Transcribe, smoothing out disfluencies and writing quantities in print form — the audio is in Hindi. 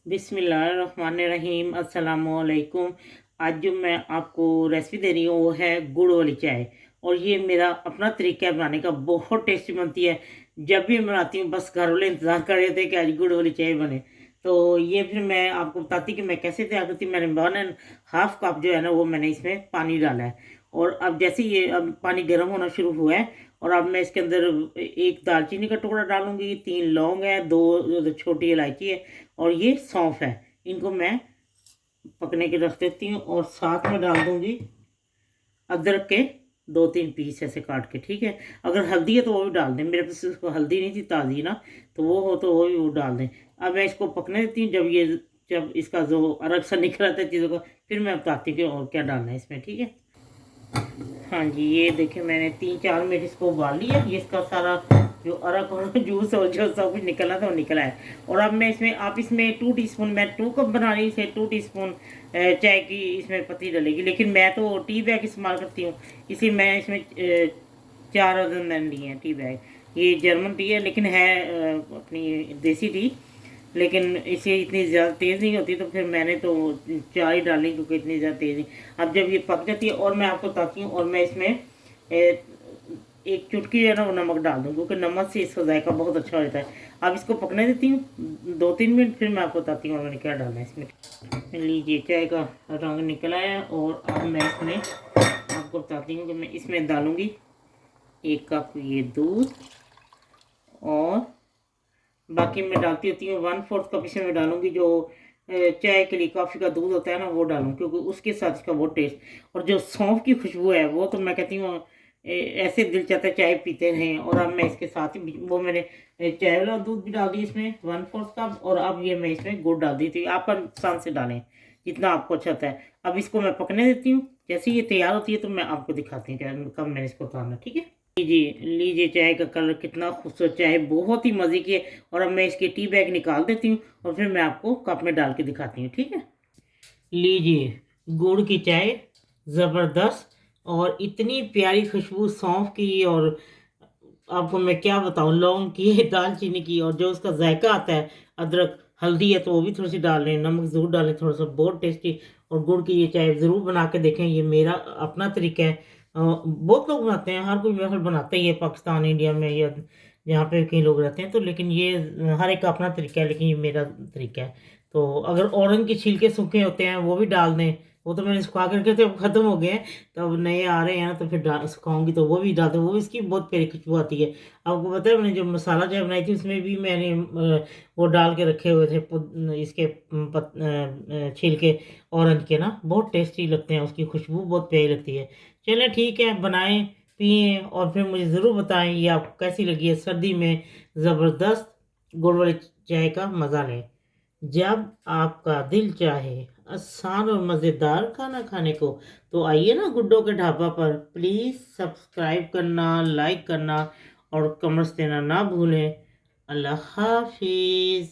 बिस्मिल्लाहिर्रहमानिर्रहीम अस्सलामुअलैकुम। आज जो मैं आपको रेसिपी दे रही हूँ वो है गुड़ वाली चाय। और ये मेरा अपना तरीका है बनाने का, बहुत टेस्टी बनती है। जब भी मैं बनाती हूँ बस घर वाले इंतज़ार कर रहे थे कि आज गुड़ वाली चाय बने। तो ये फिर मैं आपको बताती कि मैं कैसे तैयार करती हूँ। मैंने 1.5 कप जो है ना वो मैंने इसमें पानी डाला है। और अब जैसे ये अब पानी गर्म होना शुरू हुआ है, और अब मैं इसके अंदर एक दालचीनी का टुकड़ा डालूंगी, 3 लौंग है, दो छोटी इलायची है, और ये सौंफ है। इनको मैं पकने के रख देती हूँ, और साथ में डाल दूंगी अदरक के 2-3 पीस ऐसे काट के। ठीक है, अगर हल्दी है तो वो भी डाल दें, मेरे पास इसको हल्दी नहीं थी ताज़ी ना, तो वो हो तो वो भी वो डाल दें। अब मैं इसको पकने देती हूँ। जब इसका जो अरक सा निकल आता है चीज़ों का, फिर मैं बताती हूँ कि और क्या डालना है इसमें। ठीक है, हाँ जी, ये देखिए मैंने 3-4 मिनट इसको उबाल लिया। ये इसका सारा जो अरक और जूस और जो सब कुछ निकला था वो निकला है। और अब मैं इसमें, आप इसमें 2 टीस्पून, मैं 2 कप बना रही इसे, 2 टीस्पून चाय की इसमें पत्ती डलेगी। लेकिन मैं तो टी बैग इस्तेमाल करती हूँ, इसलिए मैं इसमें 4 अदद मैंने लिए हैं टी बैग। ये जर्मन टी है, लेकिन है अपनी देसी टी। लेकिन इसे इतनी ज़्यादा तेज़ नहीं होती, तो फिर मैंने तो 4 ही डाली, क्योंकि इतनी ज़्यादा तेज़ नहीं। अब जब ये पक जाती है, और मैं आपको बताती हूँ, और मैं इसमें एक चुटकी जो है ना वो नमक डाल दूँ, क्योंकि नमक से इसका जायका बहुत अच्छा होता है। अब इसको पकने देती हूँ 2-3 मिनट, फिर मैं आपको बताती हूँ और मैंने क्या डालना है इसमें। लीजिए, चाय का रंग निकल आया, और अब मैं इसमें आपको बताती हूँ कि मैं इसमें डालूँगी 1 कप ये दूध, और बाकी मैं डालती होती हूँ 1/4 कप इसमें मैं डालूंगी जो चाय के लिए कॉफ़ी का दूध होता है ना, वो डालूँ, क्योंकि उसके साथ इसका बहुत टेस्ट। और जो सौंफ की खुशबू है वो तो मैं कहती हूँ ऐसे दिल चाहता है चाय पीते रहें। और अब मैं इसके साथ ही वो मैंने चाय वाला दूध भी डाल दिया इसमें 1/4 कप, और अब ये मैं इसमें गुड़ डाल दी थी। आप पसंद से डालें जितना आपको अच्छा होता है। अब इसको मैं पकने देती हूँ। जैसे ये तैयार होती है तो मैं आपको दिखाती हूँ कब मैंने इसको उतारना। ठीक है, लीजिए लीजिए, चाय का कलर कितना खूबसूरत, चाय बहुत ही मज़े की है। और अब मैं इसके टी बैग निकाल देती हूँ, और फिर मैं आपको कप में डाल के दिखाती हूँ। ठीक है, लीजिए, गुड़ की चाय ज़बरदस्त, और इतनी प्यारी खुशबू सौंफ की, और आपको मैं क्या बताऊँ, लौंग की दालचीनी की, और जो उसका जायका आता है, अदरक, हल्दी है तो वो भी थोड़ी सी डाल लें, नमक ज़रूर डालें थोड़ा सा, बहुत टेस्टी। और गुड़ की ये चाय ज़रूर बना के देखें, ये मेरा अपना तरीका है। बहुत लोग बनाते हैं, हर कोई मेरे ख्याल बनाता ही है पाकिस्तान, इंडिया में, या जहाँ पे कई लोग रहते हैं। तो लेकिन ये हर एक का अपना तरीका है, लेकिन ये मेरा तरीका है। तो अगर ऑरेंज के छिलके सूखे होते हैं वो भी डाल दें, वो तो मैंने सुखा करके तो अब ख़त्म हो गए हैं, तो अब नए आ रहे हैं ना, तो फिर सुखाऊंगी तो वो भी डाल दो, वो भी इसकी बहुत प्यारी खुशबू आती है। आपको पता है मैंने जो मसाला चाय बनाई थी उसमें भी मैंने वो डाल के रखे हुए थे, इसके छिलके ऑरेंज के ना, बहुत टेस्टी लगते हैं, उसकी खुशबू बहुत प्यारी लगती है। चलें ठीक है, बनाएं, पिए, और फिर मुझे ज़रूर बताएं ये आपको कैसी लगी है। सर्दी में ज़बरदस्त गुड़ वाली चाय का मज़ा लें। जब आपका दिल चाहे आसान और मज़ेदार खाना खाने को, तो आइए ना गुड्डो के ढाबा पर। प्लीज़ सब्सक्राइब करना, लाइक करना, और कमेंट्स देना ना भूलें। अल्लाह हाफिज़।